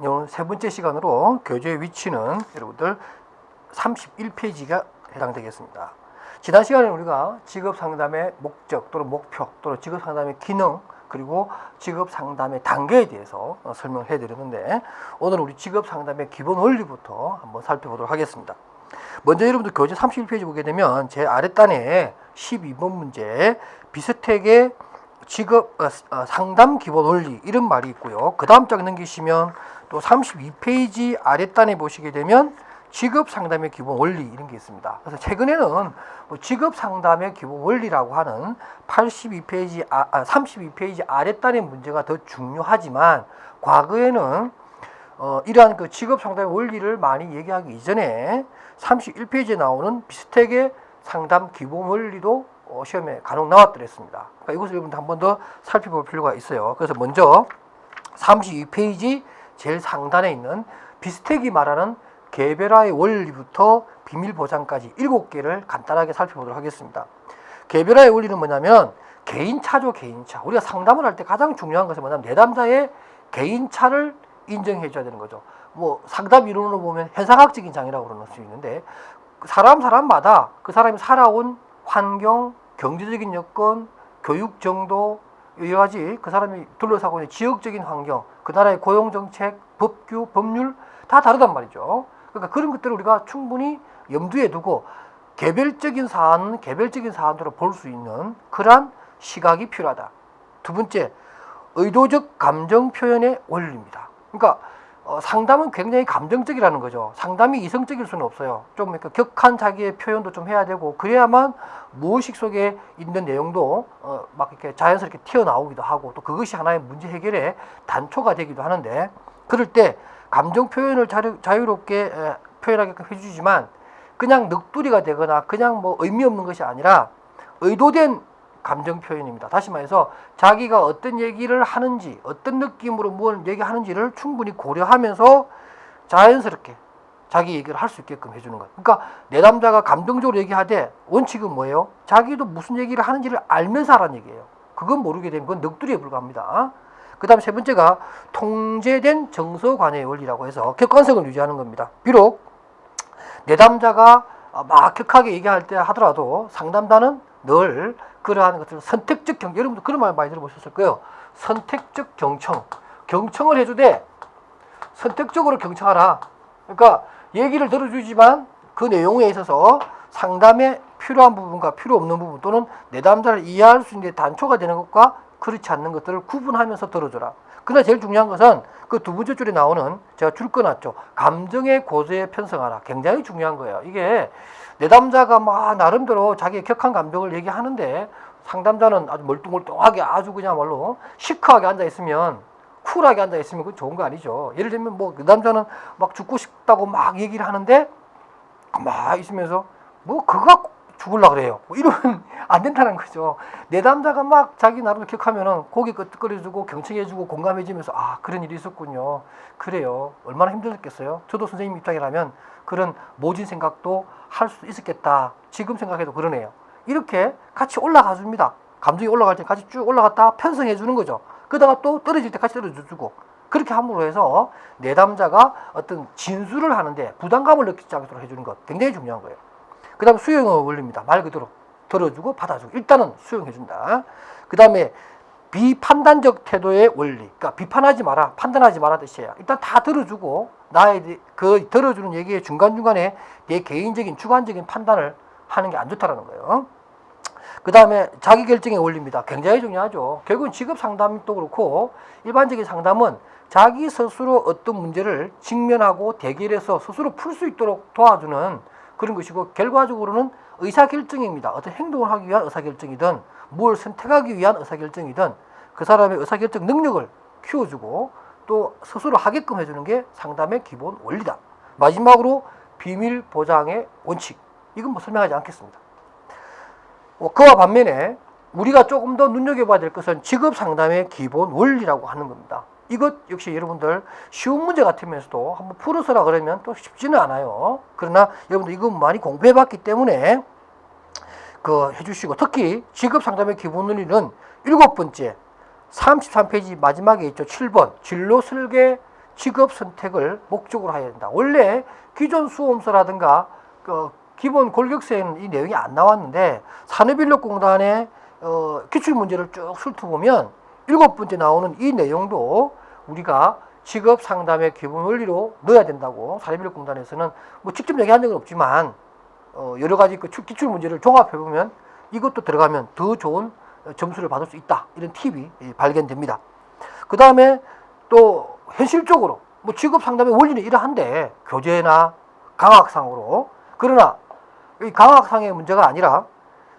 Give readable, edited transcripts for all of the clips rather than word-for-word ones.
오늘 세 번째 시간으로 교재의 위치는 여러분들 31페이지가 해당되겠습니다. 지난 시간에 우리가 직업 상담의 목적 또는 목표 또는 직업 상담의 기능 그리고 직업 상담의 단계에 대해서 설명을 해드렸는데 오늘은 우리 직업 상담의 기본 원리부터 한번 살펴보도록 하겠습니다. 먼저 여러분들 교재 31페이지 보게 되면 제 아랫단에 12번 문제 비스텍의 직업 상담 기본 원리 이런 말이 있고요. 그 다음 장 넘기시면 또 32페이지 아랫단에 보시게 되면 직업 상담의 기본 원리 이런 게 있습니다. 그래서 최근에는 직업 상담의 기본 원리라고 하는 32페이지 아랫단의 문제가 더 중요하지만 과거에는 이러한 그 직업 상담의 원리를 많이 얘기하기 이전에 31페이지에 나오는 비스텍의 상담 기본 원리도 시험에 간혹 나왔더랬습니다. 그러니까 이것을 여러분들 한 번 더 살펴볼 필요가 있어요. 그래서 먼저 32페이지 제일 상단에 있는 비스텍이 말하는 개별화의 원리부터 비밀 보장까지 7개를 간단하게 살펴보도록 하겠습니다. 개별화의 원리는 뭐냐면 개인차죠, 개인차. 우리가 상담을 할 때 가장 중요한 것은 뭐냐면 내담자의 개인차를 인정해 줘야 되는 거죠. 뭐 상담 이론으로 보면 현상학적인 장애라고 그럴 수 있는데 사람마다 그 사람이 살아온 환경, 경제적인 여건, 교육 정도, 여러 가지 그 사람이 둘러싸고 있는 지역적인 환경, 그 나라의 고용정책, 법규, 법률 다 다르단 말이죠. 그러니까 그런 것들을 우리가 충분히 염두에 두고 개별적인 사안으로 볼 수 있는 그러한 시각이 필요하다. 두 번째, 의도적 감정 표현의 원리입니다. 그러니까 상담은 굉장히 감정적이라는 거죠. 상담이 이성적일 수는 없어요. 좀 격한 자기의 표현도 좀 해야 되고 그래야만 무의식 속에 있는 내용도 막 이렇게 자연스럽게 튀어나오기도 하고 또 그것이 하나의 문제 해결의 단초가 되기도 하는데 그럴 때 감정 표현을 자유롭게 표현하게끔 해주지만 그냥 넋두리가 되거나 그냥 뭐 의미 없는 것이 아니라 의도된 감정 표현입니다. 다시 말해서 자기가 어떤 얘기를 하는지 어떤 느낌으로 뭘 얘기하는지를 충분히 고려하면서 자연스럽게 자기 얘기를 할 수 있게끔 해주는 것. 그러니까 내담자가 감정적으로 얘기하되 원칙은 뭐예요? 자기도 무슨 얘기를 하는지를 알면서 하라는 얘기예요. 그건 모르게 되면 그건 넋두리에 불과합니다. 그 다음에 세 번째가 통제된 정서관의 원리라고 해서 객관성을 유지하는 겁니다. 비록 내담자가 막 격하게 얘기할 때 하더라도 상담자는 늘 그러한 것들 선택적 경청, 여러분도 그런 말 많이 들어보셨을 거예요. 선택적 경청을 해주되 선택적으로 경청하라. 그러니까 얘기를 들어주지만 그 내용에 있어서 상담에 필요한 부분과 필요 없는 부분 또는 내담자를 이해할 수 있는 단초가 되는 것과 그렇지 않는 것들을 구분하면서 들어줘라. 그러나 제일 중요한 것은 그 두 번째 줄에 나오는 제가 줄 꺼놨죠. 감정의 고도에 편성하라. 굉장히 중요한 거예요. 이게 내담자가 막 나름대로 자기의 격한 감정을 얘기하는데 상담자는 아주 멀뚱멀뚱하게 아주 그냥말로 시크하게 앉아있으면 쿨하게 앉아있으면 그건 좋은 거 아니죠. 예를 들면 뭐 내담자는 막 죽고 싶다고 막 얘기를 하는데 막 있으면서 뭐 그거 갖고 죽으려고 그래요. 뭐 이러면 안 된다는 거죠. 내담자가 막 자기 나름대로 격하면은 고개 끄덕거려주고 경청해주고 공감해주면서 아 그런 일이 있었군요. 그래요. 얼마나 힘들었겠어요. 저도 선생님 입장이라면 그런 모진 생각도 할 수 있었겠다. 지금 생각해도 그러네요. 이렇게 같이 올라가 줍니다. 감정이 올라갈 때 같이 쭉 올라갔다 편성해 주는 거죠. 그러다가 또 떨어질 때 같이 떨어져주고 그렇게 함으로 해서 내담자가 어떤 진술을 하는데 부담감을 느끼지 않도록 해주는 것 굉장히 중요한 거예요. 그 다음에 수용의 원리입니다. 말 그대로 들어주고 받아주고 일단은 수용해준다. 그 다음에 비판단적 태도의 원리. 그러니까 비판하지 마라, 판단하지 마라 뜻이에요. 일단 다 들어주고 나의 그 들어주는 얘기의 중간중간에 내 개인적인 주관적인 판단을 하는 게 안 좋다라는 거예요. 그 다음에 자기결정의 원리입니다. 굉장히 중요하죠. 결국은 직업 상담도 그렇고 일반적인 상담은 자기 스스로 어떤 문제를 직면하고 대결해서 스스로 풀 수 있도록 도와주는 그런 것이고 결과적으로는 의사결정입니다. 어떤 행동을 하기 위한 의사결정이든 뭘 선택하기 위한 의사결정이든 그 사람의 의사결정 능력을 키워주고 또 스스로 하게끔 해주는 게 상담의 기본 원리다. 마지막으로 비밀 보장의 원칙. 이건 뭐 설명하지 않겠습니다. 그와 반면에 우리가 조금 더 눈여겨봐야 될 것은 직업 상담의 기본 원리라고 하는 겁니다. 이것 역시 여러분들 쉬운 문제 같으면서도 한번 풀어서라 그러면 또 쉽지는 않아요. 그러나 여러분들 이거 많이 공부해봤기 때문에 해주시고 특히 직업 상담의 기본 원리는 7번째 33페이지 마지막에 있죠. 7번 진로 설계 직업 선택을 목적으로 해야 된다. 원래 기존 수험서라든가 기본 골격서에는 이 내용이 안 나왔는데 산업인력공단의 기출문제를 쭉 훑어보면 7번째 나오는 이 내용도 우리가 직업 상담의 기본 원리로 넣어야 된다고 산업인력공단에서는 뭐 직접 얘기한 적은 없지만 여러 가지 그 기출 문제를 종합해 보면 이것도 들어가면 더 좋은 점수를 받을 수 있다. 이런 팁이 발견됩니다. 그 다음에 또 현실적으로 뭐 직업 상담의 원리는 이러한데 교재나 강학상으로, 그러나 이 강학상의 문제가 아니라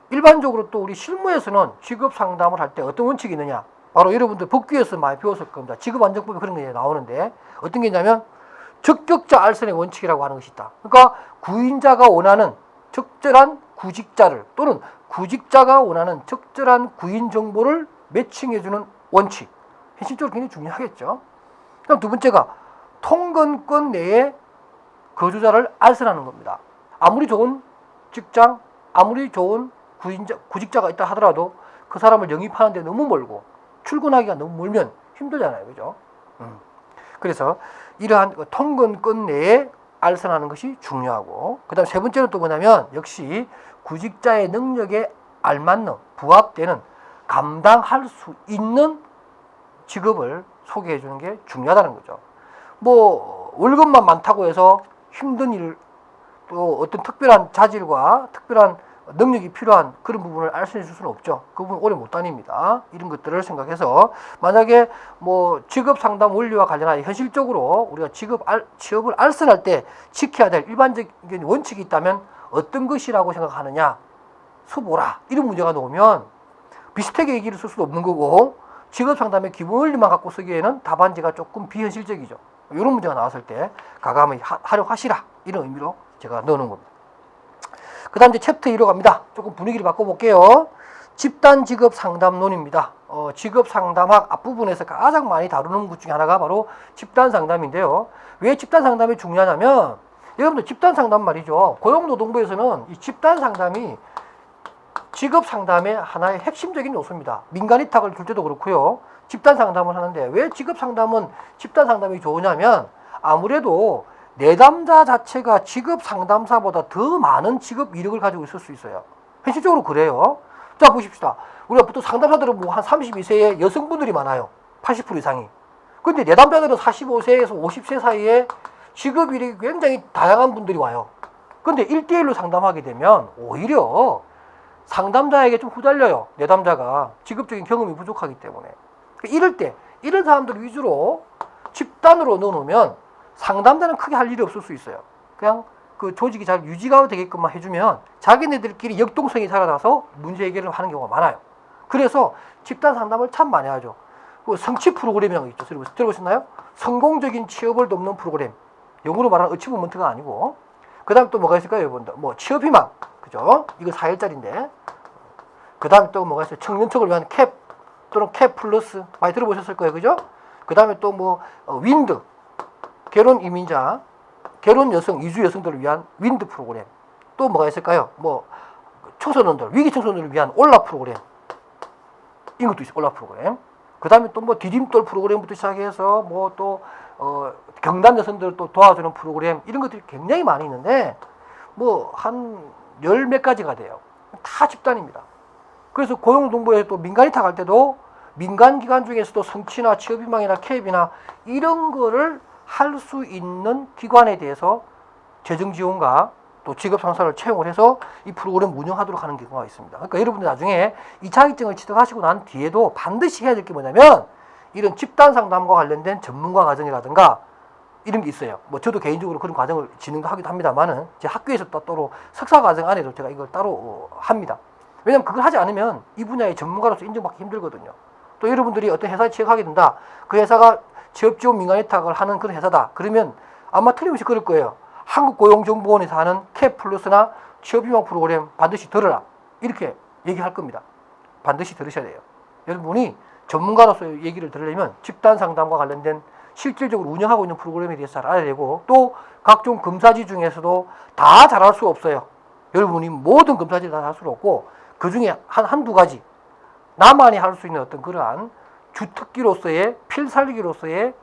일반적으로 또 우리 실무에서는 직업 상담을 할 때 어떤 원칙이 있느냐, 바로 여러분들 법규에서 많이 배웠을 겁니다. 직업안정법에 그런 게 나오는데 어떤 게 있냐면 적격자 알선의 원칙이라고 하는 것이 있다. 그러니까 구인자가 원하는 적절한 구직자를, 또는 구직자가 원하는 적절한 구인 정보를 매칭해주는 원칙. 현실적으로 굉장히 중요하겠죠. 그럼 두 번째가 통근권 내에 거주자를 알선하는 겁니다. 아무리 좋은 직장, 아무리 좋은 구직자가 있다 하더라도 그 사람을 영입하는데 너무 멀고 출근하기가 너무 멀면 힘들잖아요. 그죠? 그래서 이러한 통근권 내에 알선하는 것이 중요하고, 그 다음 세 번째는 또 뭐냐면 역시 구직자의 능력에 알맞는 부합되는 감당할 수 있는 직업을 소개해 주는 게 중요하다는 거죠. 뭐 월급만 많다고 해서 힘든 일, 또 어떤 특별한 자질과 특별한 능력이 필요한 그런 부분을 알선해 줄 수는 없죠. 그 부분 오래 못 다닙니다. 이런 것들을 생각해서 만약에 뭐 직업 상담 원리와 관련하여 현실적으로 우리가 취업을 알선할 때 지켜야 될 일반적인 원칙이 있다면 어떤 것이라고 생각하느냐, 써보라. 이런 문제가 나오면 비슷하게 얘기를 쓸 수도 없는 거고, 직업 상담의 기본 원리만 갖고 쓰기에는 답안지가 조금 비현실적이죠. 이런 문제가 나왔을 때 가감히 활용하시라. 이런 의미로 제가 넣어놓은 겁니다. 그 다음 이제 챕터 2로 갑니다. 조금 분위기를 바꿔볼게요. 집단 직업 상담론입니다. 직업 상담학 앞부분에서 가장 많이 다루는 것 중에 하나가 바로 집단 상담인데요. 왜 집단 상담이 중요하냐면, 여러분들 집단 상담 말이죠. 고용노동부에서는 이 집단 상담이 직업 상담의 하나의 핵심적인 요소입니다. 민간위탁을 줄 때도 그렇고요. 집단 상담을 하는데 왜 직업 상담은 집단 상담이 좋으냐면, 아무래도 내담자 자체가 직업 상담사보다 더 많은 직업 이력을 가지고 있을 수 있어요. 현실적으로 그래요. 자, 보십시다. 우리가 보통 상담사들은 뭐 한 32세의 여성분들이 많아요. 80% 이상이. 근데 내담자들은 45세에서 50세 사이에 직업 이력이 굉장히 다양한 분들이 와요. 근데 1대1로 상담하게 되면 오히려 상담자에게 좀 후달려요. 내담자가 직업적인 경험이 부족하기 때문에. 이럴 때 이런 사람들 위주로 집단으로 넣어놓으면 상담자는 크게 할 일이 없을 수 있어요. 그냥 그 조직이 잘 유지가 되게끔만 해주면 자기네들끼리 역동성이 살아나서 문제 해결을 하는 경우가 많아요. 그래서 집단 상담을 참 많이 하죠. 그 성취 프로그램이라는 거 있죠. 들어보셨나요? 성공적인 취업을 돕는 프로그램. 영어로 말하는 어치브먼트가 아니고. 그 다음에 또 뭐가 있을까요, 여러분들? 뭐 취업희망, 그죠? 이거 4일짜리인데. 그 다음에 또 뭐가 있어요? 청년층을 위한 캡 또는 캡 플러스, 많이 들어보셨을 거예요, 그죠? 그 다음에 또 뭐 윈드, 결혼 이민자, 결혼 여성, 이주 여성들을 위한 윈드 프로그램. 또 뭐가 있을까요? 뭐 청소년들, 위기 청소년들을 위한 올라 프로그램. 이것도 있어요, 올라 프로그램. 그 다음에 또 뭐 디딤돌 프로그램부터 시작해서 뭐 또 경단 여성들을 또 도와주는 프로그램, 이런 것들이 굉장히 많이 있는데 뭐 한 10몇 가지가 돼요. 다 집단입니다. 그래서 고용노동부에 또 민간위탁 할 때도 민간기관 중에서도 성취나 취업희망이나 캡이나 이런 거를 할 수 있는 기관에 대해서 재정지원과 또 직업상사를 채용을 해서 이 프로그램 운영하도록 하는 경우가 있습니다. 그러니까 여러분들 나중에 이 자격증을 취득하시고 난 뒤에도 반드시 해야 될 게 뭐냐면 이런 집단 상담과 관련된 전문가 과정이라든가 이런 게 있어요. 뭐 저도 개인적으로 그런 과정을 진행도 하기도 합니다만은 제 학교에서 따로 석사 과정 안에도 제가 이걸 따로 합니다. 왜냐면 그걸 하지 않으면 이 분야의 전문가로서 인정받기 힘들거든요. 또 여러분들이 어떤 회사에 취직하게 된다. 그 회사가 취업지원 민간위탁을 하는 그런 회사다. 그러면 아마 틀림없이 그럴 거예요. 한국고용정보원에서 하는 캡 플러스나 취업희망 프로그램 반드시 들어라. 이렇게 얘기할 겁니다. 반드시 들으셔야 돼요. 여러분이 전문가로서 얘기를 들으려면 집단 상담과 관련된 실질적으로 운영하고 있는 프로그램에 대해서 잘 알아야 되고, 또 각종 검사지 중에서도 다 잘할 수 없어요. 여러분이 모든 검사지를 다 할 수는 없고 그 중에 한두 가지 나만이 할 수 있는 어떤 그러한 주특기로서의 필살기로서의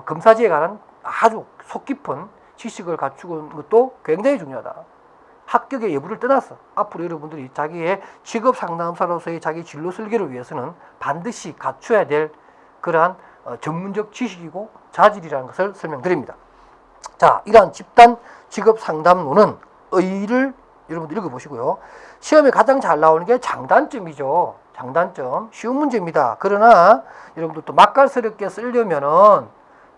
검사지에 관한 아주 속 깊은 지식을 갖추는 것도 굉장히 중요하다. 합격의 여부를 떠나서 앞으로 여러분들이 자기의 직업 상담사로서의 자기 진로 설계를 위해서는 반드시 갖춰야 될 그러한 전문적 지식이고 자질이라는 것을 설명드립니다. 자, 이러한 집단 직업 상담론은 의의를 여러분들 읽어보시고요. 시험에 가장 잘 나오는 게 장단점이죠. 장단점. 쉬운 문제입니다. 그러나 여러분들 또 맛깔스럽게 쓰려면은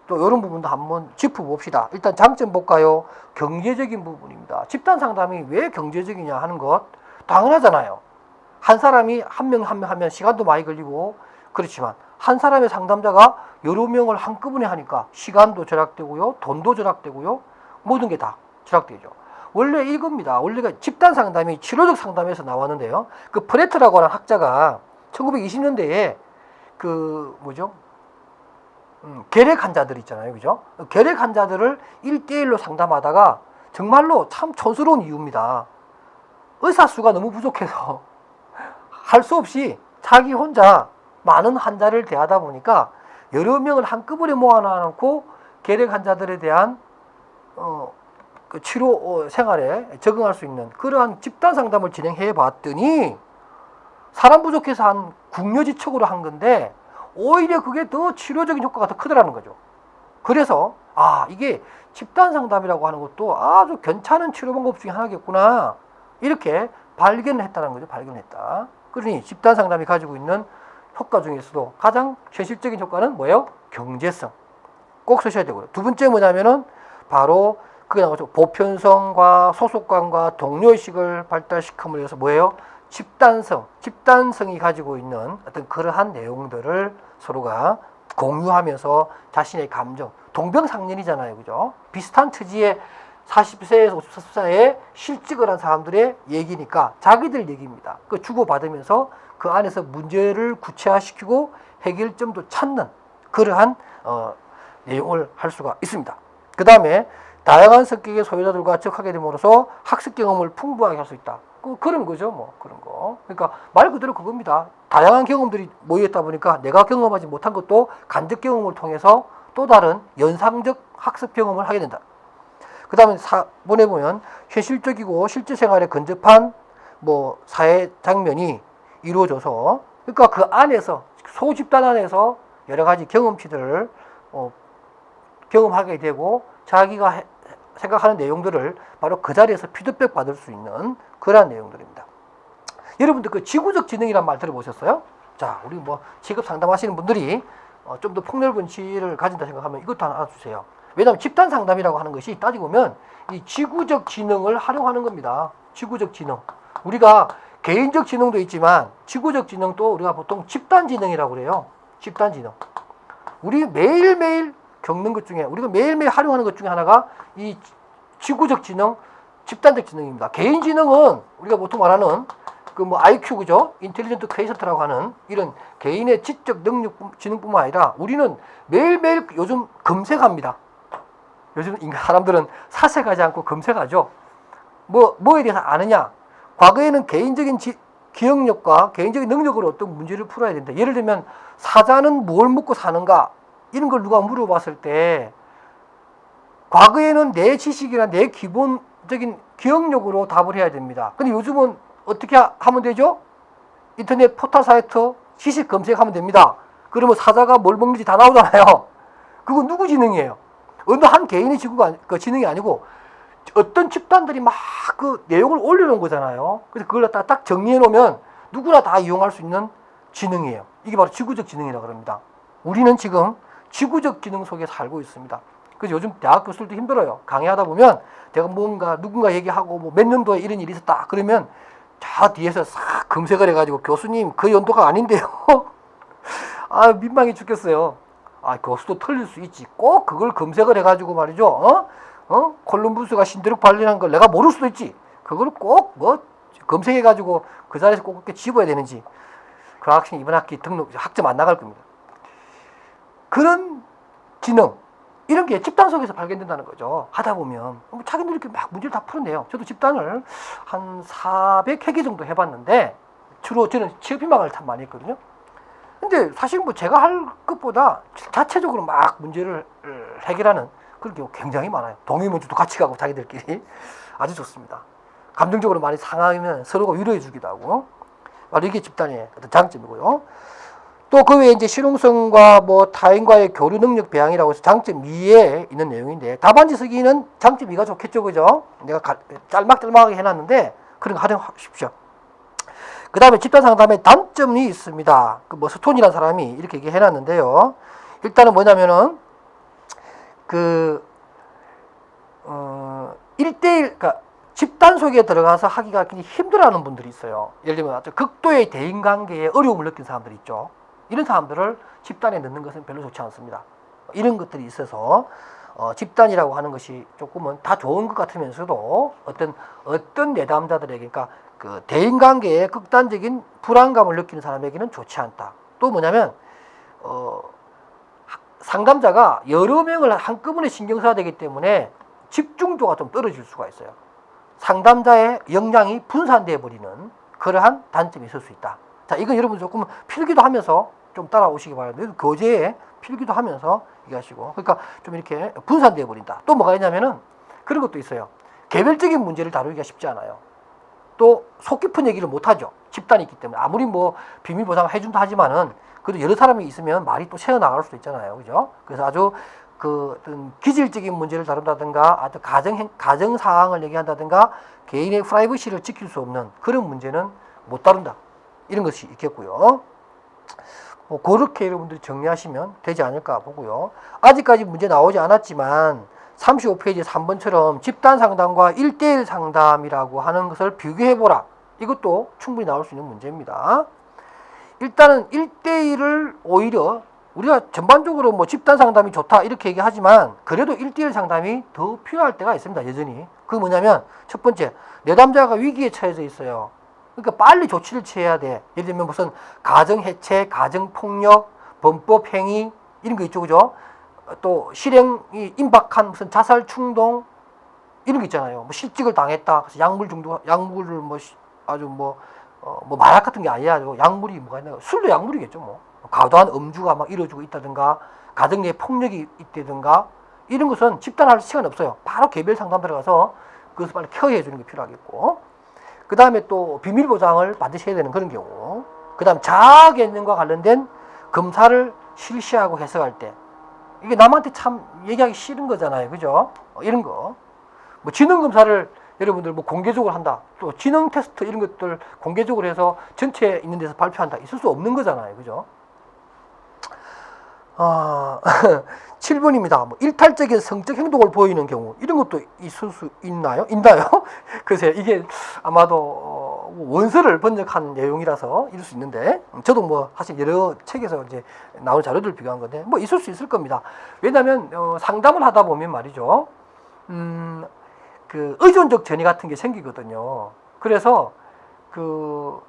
또 이런 부분도 한번 짚어봅시다. 일단 장점 볼까요? 경제적인 부분입니다. 집단 상담이 왜 경제적이냐 하는 것 당연하잖아요. 한 사람이 한 명 하면 시간도 많이 걸리고 그렇지만 한 사람의 상담자가 여러 명을 한꺼번에 하니까 시간도 절약되고요. 돈도 절약되고요. 모든 게 다 절약되죠. 원래 이겁니다. 원래가 집단 상담이 치료적 상담에서 나왔는데요. 그 프레트라고 하는 학자가 1920년대에 결핵 환자들 있잖아요. 그죠? 결핵 환자들을 1대1로 상담하다가 정말로 참 촌스러운 이유입니다. 의사 수가 너무 부족해서 할 수 없이 자기 혼자 많은 환자를 대하다 보니까 여러 명을 한꺼번에 모아놓고 결핵 환자들에 대한 그 치료 생활에 적응할 수 있는 그러한 집단 상담을 진행해 봤더니 사람 부족해서 한 궁여지책으로 한 건데 오히려 그게 더 치료적인 효과가 더 크더라는 거죠. 그래서 이게 집단 상담이라고 하는 것도 아주 괜찮은 치료 방법 중에 하나겠구나 이렇게 발견을 했다는 거죠. 발견했다. 그러니 집단 상담이 가지고 있는 효과 중에서도 가장 현실적인 효과는 뭐예요? 경제성. 꼭 쓰셔야 되고요. 두 번째 뭐냐면은 바로 그게 나오죠. 보편성과 소속감과 동료의식을 발달시킴으로 해서 뭐예요? 집단성이 가지고 있는 어떤 그러한 내용들을 서로가 공유하면서 자신의 감정, 동병상련이잖아요. 그죠? 비슷한 처지의 40세에서 54세에 실직을 한 사람들의 얘기니까 자기들 얘기입니다. 그 주고받으면서 그 안에서 문제를 구체화시키고 해결점도 찾는 그러한 내용을 할 수가 있습니다. 그 다음에 다양한 성격의 소유자들과 접하게 됨으로써 학습 경험을 풍부하게 할 수 있다. 그런 거죠, 뭐 그런 거. 그러니까 말 그대로 그겁니다. 다양한 경험들이 모여있다 보니까 내가 경험하지 못한 것도 간접 경험을 통해서 또 다른 연상적 학습 경험을 하게 된다. 그 다음에 4번에 보면 현실적이고 실제 생활에 근접한 사회 장면이 이루어져서 그러니까 그 안에서 소집단 안에서 여러 가지 경험치들을 경험하게 되고 자기가 생각하는 내용들을 바로 그 자리에서 피드백 받을 수 있는 그러한 내용들입니다. 여러분들 그 지구적 지능이란 말 들어보셨어요? 자, 우리 직업 상담하시는 분들이 좀 더 폭넓은 지혜를 가진다 생각하면 이것도 하나 알아주세요. 왜냐하면 집단 상담이라고 하는 것이 따지고 보면 이 지구적 지능을 활용하는 겁니다. 지구적 지능. 우리가 개인적 지능도 있지만 지구적 지능도 우리가 보통 집단 지능이라고 그래요. 집단 지능. 우리 매일매일 겪는 것 중에 우리가 매일매일 활용하는 것 중에 하나가 이 지구적 지능, 집단적 지능입니다. 개인 지능은 우리가 보통 말하는 IQ 그죠? 인텔리전트 퀘이스트라고 하는 이런 개인의 지적 능력 지능뿐만 아니라 우리는 매일매일 요즘 검색합니다. 요즘 사람들은 사색하지 않고 검색하죠. 뭐에 대해서 아느냐? 과거에는 개인적인 기억력과 개인적인 능력으로 어떤 문제를 풀어야 된다. 예를 들면 사자는 뭘 먹고 사는가? 이런 걸 누가 물어봤을 때 과거에는 내 지식이나 내 기본적인 기억력으로 답을 해야 됩니다. 근데 요즘은 어떻게 하면 되죠? 인터넷 포털 사이트 지식 검색하면 됩니다. 그러면 사자가 뭘 먹는지 다 나오잖아요. 그건 누구 지능이에요? 어느 한 개인의 지능이 아니고 어떤 집단들이 막 그 내용을 올려놓은 거잖아요. 그래서 그걸 갖다가 딱 정리해 놓으면 누구나 다 이용할 수 있는 지능이에요. 이게 바로 지구적 지능이라고 합니다. 우리는 지금 지구적 지능 속에 살고 있습니다. 그래서 요즘 대학 교수들도 힘들어요. 강의하다 보면 내가 누군가 얘기하고 몇 년도에 이런 일이 있었다. 그러면 저 뒤에서 싹 검색을 해가지고 교수님 그 연도가 아닌데요. 민망해 죽겠어요. 교수도 틀릴 수 있지. 꼭 그걸 검색을 해가지고 말이죠. 콜럼부스가 신대륙 발견한 걸 내가 모를 수도 있지. 그걸 꼭 검색해가지고 그 자리에서 꼭 그렇게 집어야 되는지. 그 학생이 이번 학기 학점 안 나갈 겁니다. 그런 지능, 이런 게 집단 속에서 발견된다는 거죠. 하다 보면 자기들 이렇게 막 문제를 다 풀어내요. 저도 집단을 한 400회기 정도 해봤는데 주로 저는 취업희망을 참 많이 했거든요. 근데 사실 뭐 제가 할 것보다 자체적으로 막 문제를 해결하는 그런 경우 굉장히 많아요. 동의문주도 같이 가고 자기들끼리 아주 좋습니다. 감정적으로 많이 상하면 서로가 위로해 주기도 하고 바로 이게 집단의 어떤 장점이고요. 또 그 외에 이제 실용성과 뭐 타인과의 교류 능력 배양이라고 해서 장점 2에 있는 내용인데 답안지 쓰기는 장점 2가 좋겠죠, 그죠? 내가 짤막짤막하게 해놨는데 그런 거 활용하십시오. 그 다음에 집단 상담에 단점이 있습니다. 그 뭐 스톤이라는 사람이 이렇게 얘기해놨는데요. 일단은 뭐냐면은 1대1, 그러니까 집단 속에 들어가서 하기가 굉장히 힘들어하는 분들이 있어요. 예를 들면 극도의 대인관계에 어려움을 느낀 사람들이 있죠. 이런 사람들을 집단에 넣는 것은 별로 좋지 않습니다. 이런 것들이 있어서 집단이라고 하는 것이 조금은 다 좋은 것 같으면서도 어떤 내담자들에게, 그러니까 그 대인관계에 극단적인 불안감을 느끼는 사람에게는 좋지 않다. 또 뭐냐면 상담자가 여러 명을 한꺼번에 신경 써야 되기 때문에 집중도가 좀 떨어질 수가 있어요. 상담자의 역량이 분산되어 버리는 그러한 단점이 있을 수 있다. 자, 이건 여러분 조금 필기도 하면서 좀 따라오시기 바랍니다. 교재에 필기도 하면서 얘기하시고, 그러니까 좀 이렇게 분산되어 버린다. 또 뭐가 있냐면은 그런 것도 있어요. 개별적인 문제를 다루기가 쉽지 않아요. 또 속 깊은 얘기를 못 하죠. 집단이 있기 때문에. 아무리 뭐 비밀 보장을 해준다 하지만은 그래도 여러 사람이 있으면 말이 또 새어나갈 수도 있잖아요. 그죠? 그래서 아주 어떤 기질적인 문제를 다룬다든가, 아주 가정 사항을 얘기한다든가, 개인의 프라이버시를 지킬 수 없는 그런 문제는 못 다룬다. 이런 것이 있겠고요. 뭐 그렇게 여러분들이 정리하시면 되지 않을까 보고요. 아직까지 문제 나오지 않았지만 35페이지 3번처럼 집단 상담과 1대1 상담이라고 하는 것을 비교해보라. 이것도 충분히 나올 수 있는 문제입니다. 일단은 1대1을 오히려 우리가 전반적으로 뭐 집단 상담이 좋다 이렇게 얘기하지만 그래도 1대1 상담이 더 필요할 때가 있습니다. 여전히. 그게 뭐냐면 첫 번째, 내담자가 위기에 처해져 있어요. 그러니까 빨리 조치를 취해야 돼. 예를 들면 무슨 가정해체, 가정폭력, 범법행위 이런 거 있죠. 그죠? 또 실행이 임박한 무슨 자살 충동 이런 거 있잖아요. 뭐 실직을 당했다. 그래서 약물 중독, 약물을 뭐 아주 뭐 마약 같은 게 아니야. 약물이 뭐가 있나? 술도 약물이겠죠. 뭐 과도한 음주가 막 이루어지고 있다든가, 가정 내 폭력이 있다든가 이런 것은 집단할 시간 없어요. 바로 개별 상담 들어가서 그것을 빨리 케어해 주는 게 필요하겠고, 그 다음에 또 비밀 보장을 반드시 해야 되는 그런 경우, 그 다음 자아 개념과 관련된 검사를 실시하고 해석할 때 이게 남한테 참 얘기하기 싫은 거잖아요. 그죠? 이런 거. 뭐 지능 검사를 여러분들 뭐 공개적으로 한다. 또 지능 테스트 이런 것들 공개적으로 해서 전체 있는 데서 발표한다. 있을 수 없는 거잖아요. 그죠? 7번입니다. 뭐 일탈적인 성적 행동을 보이는 경우 이런 것도 있을 수 있나요? 글쎄요. 이게 아마도 원서를 번역한 내용이라서 이럴 수 있는데, 저도 뭐 사실 여러 책에서 이제 나온 자료들을 비교한 건데 뭐 있을 수 있을 겁니다. 왜냐하면 상담을 하다 보면 말이죠. 그 의존적 전이 같은 게 생기거든요. 그래서 그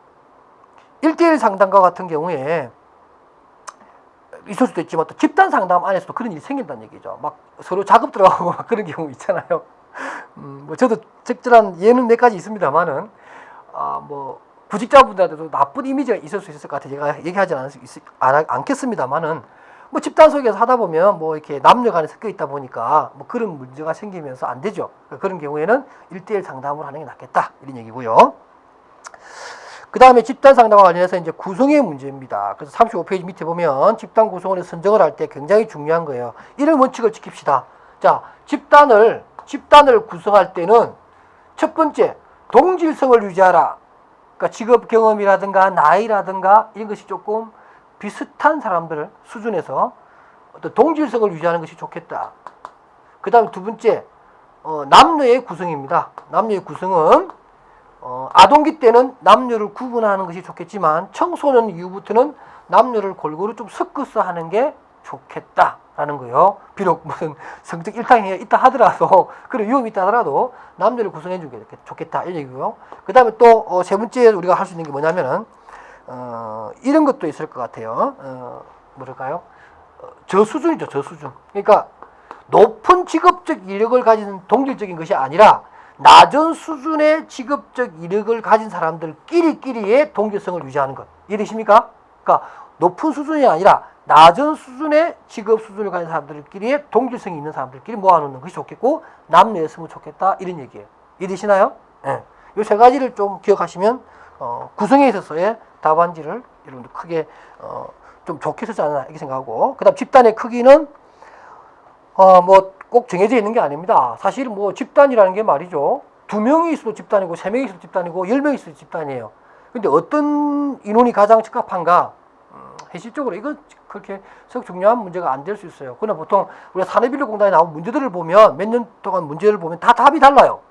1대1 상담과 같은 경우에 있을 수도 있지만 또 집단 상담 안에서도 그런 일이 생긴다는 얘기죠. 막 서로 작업 들어가고 막 그런 경우 있잖아요. 뭐 저도 적절한 예는 몇 가지 있습니다만은 뭐 구직자분들한테도 나쁜 이미지가 있을 수 있을 것 같아요. 제가 얘기하지 않겠습니다만은 뭐 집단 속에서 하다 보면 뭐 이렇게 남녀 간에 섞여 있다 보니까 뭐 그런 문제가 생기면서 안 되죠. 그런 경우에는 1대1 상담을 하는 게 낫겠다 이런 얘기고요. 그 다음에 집단 상담과 관련해서 이제 구성의 문제입니다. 그래서 35페이지 밑에 보면 집단 구성원을 선정을 할 때 굉장히 중요한 거예요. 이런 원칙을 지킵시다. 자, 집단을 구성할 때는 첫 번째, 동질성을 유지하라. 그러니까 직업 경험이라든가 나이라든가 이런 것이 조금 비슷한 사람들 수준에서 어떤 동질성을 유지하는 것이 좋겠다. 그 다음에 두 번째, 남녀의 구성입니다. 남녀의 구성은 아동기 때는 남녀를 구분하는 것이 좋겠지만 청소년 이후부터는 남녀를 골고루 좀 섞어서 하는 게 좋겠다라는 거예요. 비록 무슨 성적 일당이 있다 하더라도, 그런 위험이 있다 하더라도 남녀를 구성해 주는 게 좋겠다 이런 얘기고요. 그 다음에 또 세 번째 우리가 할 수 있는 게 뭐냐면은 이런 것도 있을 것 같아요. 뭐랄까요? 저수준이죠, 저수준. 그러니까 높은 직업적 이력을 가진 동질적인 것이 아니라 낮은 수준의 직업적 이력을 가진 사람들끼리의 동질성을 유지하는 것. 이해되십니까? 그러니까 높은 수준이 아니라 낮은 수준의 직업 수준을 가진 사람들끼리의 동질성이 있는 사람들끼리 모아놓는 것이 좋겠고 남녀에 쓰면 좋겠다 이런 얘기예요. 이해되시나요? 예. 이 세 가지를 좀 기억하시면 구성에 있어서의 답안지를 여러분들 크게 좀 좋게 쓰지 않나 이렇게 생각하고, 그 다음 집단의 크기는 뭐 꼭 정해져 있는 게 아닙니다. 사실 뭐 집단이라는 게 말이죠, 2명이 있어도 집단이고 3명이 있어도 집단이고 10명이 있어도 집단이에요. 근데 어떤 인원이 가장 적합한가, 현실적으로 이건 그렇게 썩 중요한 문제가 안 될 수 있어요. 그러나 보통 우리가 산업인력공단에 나온 문제들을 보면 몇 년 동안 문제를 보면 다 답이 달라요.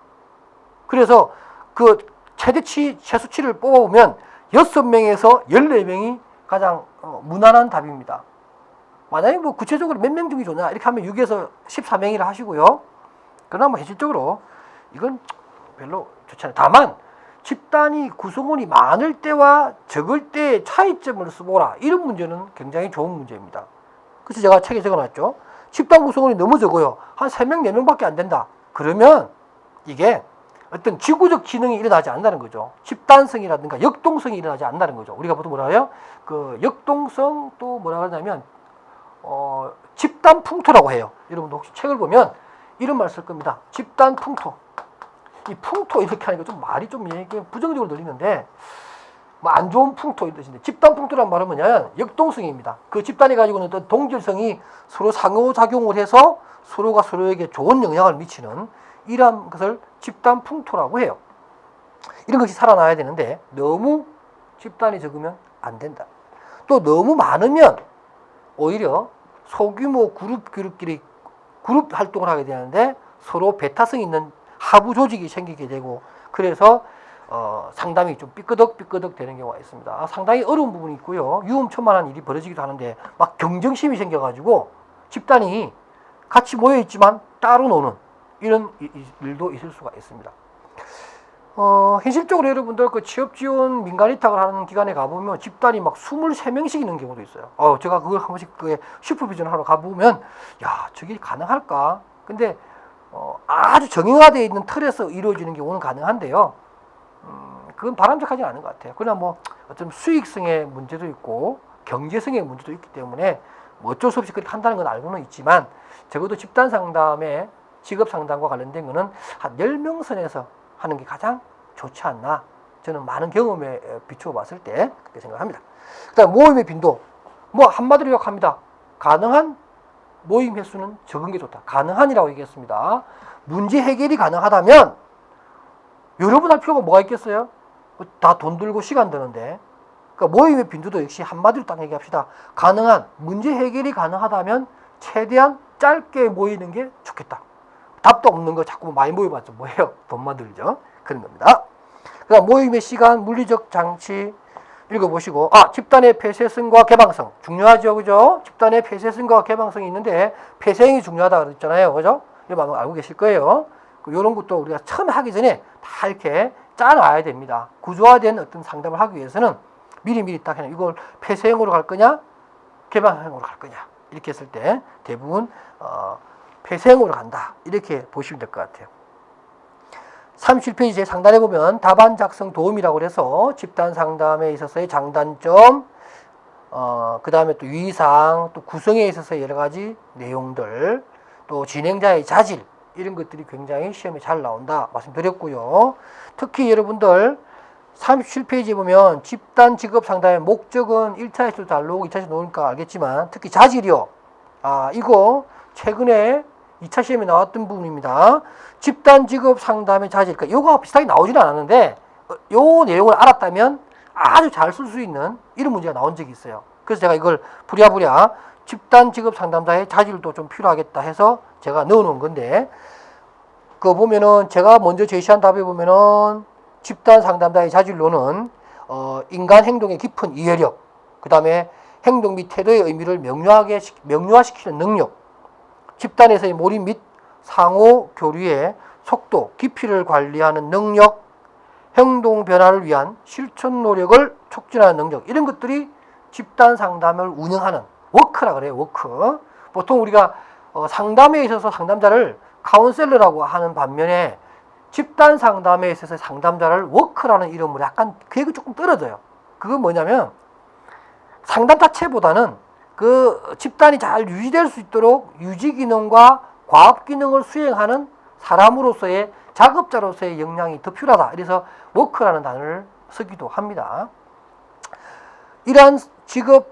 그래서 그 최수치를 뽑아보면 6명에서 14명이 가장 무난한 답입니다. 만약에 뭐 구체적으로 몇 명 중이 좋냐 이렇게 하면 6에서 14명이라 하시고요. 그러나 뭐 현실적으로 이건 별로 좋지 않아요. 다만 집단이 구성원이 많을 때와 적을 때의 차이점을 써보라, 이런 문제는 굉장히 좋은 문제입니다. 그래서 제가 책에 적어놨죠. 집단 구성원이 너무 적어요. 한 3명, 4명밖에 안 된다. 그러면 이게 어떤 지구적 기능이 일어나지 않는다는 거죠. 집단성이라든가 역동성이 일어나지 않는다는 거죠. 우리가 보통 뭐라 해요? 그 역동성, 또 뭐라 그러냐면 집단 풍토라고 해요. 여러분도 혹시 책을 보면 이런 말 쓸 겁니다. 집단 풍토. 이 풍토 이렇게 하니까 좀 말이 좀 부정적으로 들리는데 뭐 안 좋은 풍토 이런 뜻인데, 집단 풍토란 말은 뭐냐면 역동성입니다. 그 집단이 가지고 있는 어떤 동질성이 서로 상호작용을 해서 서로가 서로에게 좋은 영향을 미치는 이러한 것을 집단 풍토라고 해요. 이런 것이 살아나야 되는데 너무 집단이 적으면 안 된다. 또 너무 많으면 오히려 소규모 그룹끼리 그룹 활동을 하게 되는데 서로 배타성 있는 하부 조직이 생기게 되고, 그래서 상담이 좀 삐끄덕 되는 경우가 있습니다. 상당히 어려운 부분이 있고요. 위험천만한 일이 벌어지기도 하는데 막 경쟁심이 생겨가지고 집단이 같이 모여있지만 따로 노는 이런 일도 있을 수가 있습니다. 현실적으로 여러분들 그 취업지원 민간위탁을 하는 기관에 가보면 집단이 막 23명씩 있는 경우도 있어요. 제가 그걸 한 번씩 그 슈퍼비전 하러 가보면, 야, 저게 가능할까? 근데 아주 정형화되어 있는 틀에서 이루어지는 경우는 가능한데요. 그건 바람직하지 않은 것 같아요. 그러나 뭐 어떤 수익성의 문제도 있고 경제성의 문제도 있기 때문에 뭐 어쩔 수 없이 그렇게 한다는 건 알고는 있지만, 적어도 집단 상담에 직업 상담과 관련된 거는 한 10명 선에서 하는 게 가장 좋지 않나, 저는 많은 경험에 비추어 봤을 때 그렇게 생각합니다. 그다음 모임의 빈도, 뭐 한마디로 요약합니다. 가능한 모임 횟수는 적은 게 좋다. 가능한이라고 얘기했습니다. 문제 해결이 가능하다면 여러 번 할 필요가 뭐가 있겠어요? 다 돈 들고 시간 드는데. 그러니까 모임의 빈도도 역시 한마디로 딱 얘기합시다. 가능한, 문제 해결이 가능하다면 최대한 짧게 모이는 게 좋겠다. 답도 없는 거 자꾸 많이 모여봤자 뭐예요? 돈만 들죠? 그런 겁니다. 그 다음 모임의 시간, 물리적 장치 읽어보시고, 집단의 폐쇄성과 개방성 중요하죠, 그죠? 집단의 폐쇄성과 개방성이 있는데 폐쇄형이 중요하다 그랬잖아요, 그죠? 이거 알고 계실 거예요. 이런 것도 우리가 처음에 하기 전에 다 이렇게 짜놔야 됩니다. 구조화된 어떤 상담을 하기 위해서는 미리 딱 해놔. 이걸 폐쇄형으로 갈 거냐, 개방형으로 갈 거냐, 이렇게 했을 때 대부분 폐쇄형으로 간다, 이렇게 보시면 될 것 같아요. 37페이지 제 상단에 보면 답안 작성 도움이라고 해서 집단 상담에 있어서의 장단점, 그 다음에 또 유의사항, 또 구성에 있어서 여러 가지 내용들, 또 진행자의 자질, 이런 것들이 굉장히 시험에 잘 나온다 말씀드렸고요. 특히 여러분들 37페이지에 보면 집단 직업 상담의 목적은 1차에서도 잘 나오고 2차에서 나오니까 알겠지만, 특히 자질이요. 이거 최근에 2차 시험에 나왔던 부분입니다. 집단 직업 상담의 자질. 그러니까 이거와 비슷하게 나오지는 않았는데, 요 내용을 알았다면 아주 잘 쓸 수 있는 이런 문제가 나온 적이 있어요. 그래서 제가 이걸 부랴부랴 집단 직업 상담자의 자질도 좀 필요하겠다 해서 제가 넣어 놓은 건데, 그거 보면은 제가 먼저 제시한 답에 보면은 집단 상담자의 자질로는 인간 행동의 깊은 이해력, 그 다음에 행동 및 태도의 의미를 명료화시키는 능력, 집단에서의 몰입 및 상호 교류의 속도, 깊이를 관리하는 능력, 행동 변화를 위한 실천 노력을 촉진하는 능력, 이런 것들이 집단 상담을 운영하는 워크라 그래요. 워크. 보통 우리가 상담에 있어서 상담자를 카운셀러라고 하는 반면에 집단 상담에 있어서 상담자를 워크라는 이름으로 약간 계획이 조금 떨어져요. 그건 뭐냐면 상담 자체보다는 그 집단이 잘 유지될 수 있도록 유지 기능과 과업 기능을 수행하는 사람으로서의 작업자로서의 역량이 더 필요하다. 그래서 워크라는 단어를 쓰기도 합니다. 이러한 직업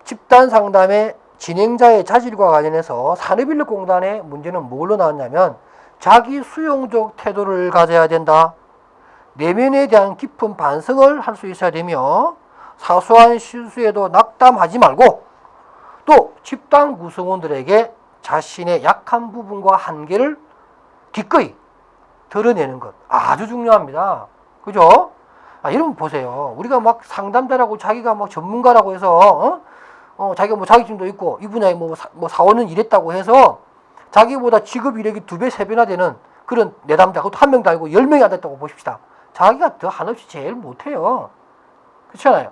집단 상담의 진행자의 자질과 관련해서 산업인력공단의 문제는 뭘로 나왔냐면 자기 수용적 태도를 가져야 된다. 내면에 대한 깊은 반성을 할 수 있어야 되며 사소한 실수에도 낙담하지 말고 또 집단 구성원들에게 자신의 약한 부분과 한계를 기꺼이 드러내는 것 아주 중요합니다. 그죠? 여러분 보세요. 우리가 막 상담자라고 자기가 막 전문가라고 해서 자기가 뭐 자격증도 있고 이 분야에 뭐 4, 5년 일했다고 해서 자기보다 직업 이력이 2배, 3배나 되는 그런 내담자, 그것도 한 명도 아니고 10명이 안 됐다고 보십시다. 자기가 더 한없이 제일 못해요. 그렇잖아요.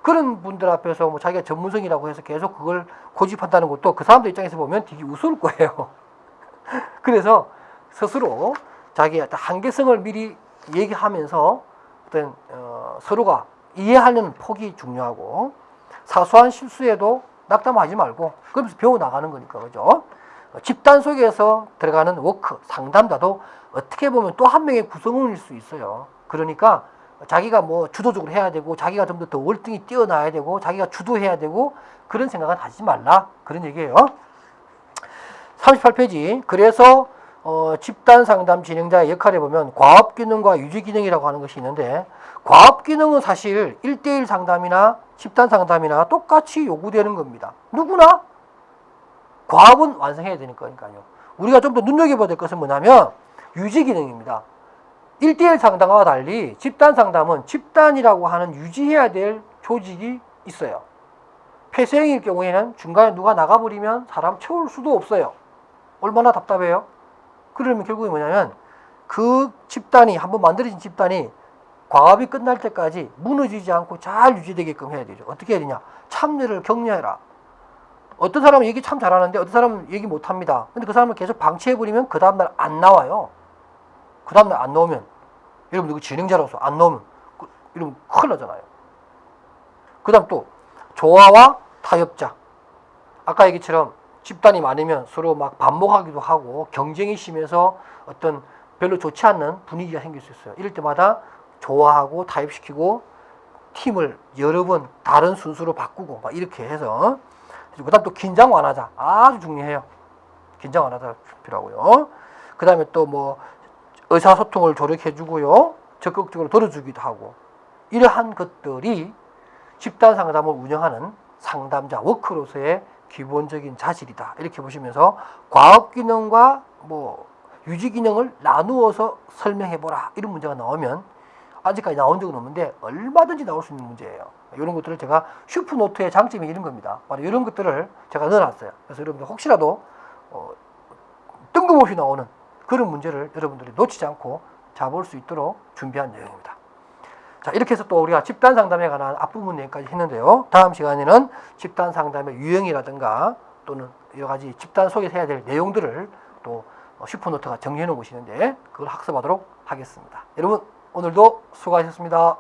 그런 분들 앞에서 뭐 자기가 전문성이라고 해서 계속 그걸 고집한다는 것도 그 사람들 입장에서 보면 되게 우스울 거예요. 그래서 스스로 자기의 한계성을 미리 얘기하면서 어떤 서로가 이해하려는 폭이 중요하고 사소한 실수에도 낙담하지 말고 그러면서 배워나가는 거니까 그죠? 집단 속에서 들어가는 워크, 상담자도 어떻게 보면 또 한 명의 구성원일 수 있어요. 그러니까 자기가 뭐 주도적으로 해야 되고 자기가 좀 더 월등히 뛰어나야 되고 자기가 주도해야 되고 그런 생각은 하지 말라 그런 얘기예요. 38페이지 그래서 집단 상담 진행자의 역할에 보면 과업 기능과 유지 기능이라고 하는 것이 있는데 과업 기능은 사실 1대1 상담이나 집단 상담이나 똑같이 요구되는 겁니다. 누구나 과업은 완성해야 되니까요. 우리가 좀 더 눈여겨봐야 될 것은 뭐냐면 유지 기능입니다. 1대1 상담과 달리 집단 상담은 집단이라고 하는 유지해야 될 조직이 있어요. 폐쇄형일 경우에는 중간에 누가 나가버리면 사람 채울 수도 없어요. 얼마나 답답해요? 그러면 결국에 뭐냐면 그 집단이 한번 만들어진 집단이 과업이 끝날 때까지 무너지지 않고 잘 유지되게끔 해야 되죠. 어떻게 해야 되냐? 참여를 격려해라. 어떤 사람은 얘기 참 잘하는데 어떤 사람은 얘기 못합니다. 근데 그 사람을 계속 방치해버리면 그 다음날 안 나와요. 그 다음날 안 나오면 여러분들 그 진행자로서 안 나오면 이러면 큰일 나잖아요. 그 다음 또 조화와 타협자. 아까 얘기처럼 집단이 많으면 서로 막 반목하기도 하고 경쟁이 심해서 어떤 별로 좋지 않는 분위기가 생길 수 있어요. 이럴 때마다 조화하고 타협시키고 팀을 여러 번 다른 순서로 바꾸고 막 이렇게 해서 그 다음 또 긴장 완화자 아주 중요해요. 긴장 완화자 필요하고요. 그 다음에 또 뭐 의사소통을 조력해주고요. 적극적으로 들어주기도 하고 이러한 것들이 집단 상담을 운영하는 상담자 워크로서의 기본적인 자질이다. 이렇게 보시면서 과업 기능과 뭐 유지 기능을 나누어서 설명해보라. 이런 문제가 나오면 아직까지 나온 적은 없는데 얼마든지 나올 수 있는 문제예요. 이런 것들을 제가 슈퍼노트의 장점이 이런 겁니다. 바로 이런 것들을 제가 넣어놨어요. 그래서 여러분들 혹시라도 뜬금없이 나오는 그런 문제를 여러분들이 놓치지 않고 잡을 수 있도록 준비한 내용입니다. 자, 이렇게 해서 또 우리가 집단 상담에 관한 앞부분 내용까지 했는데요. 다음 시간에는 집단 상담의 유형이라든가 또는 여러 가지 집단 속에서 해야 될 내용들을 또 슈퍼노트가 정리해 놓은 것이 있는데 그걸 학습하도록 하겠습니다. 여러분 오늘도 수고하셨습니다.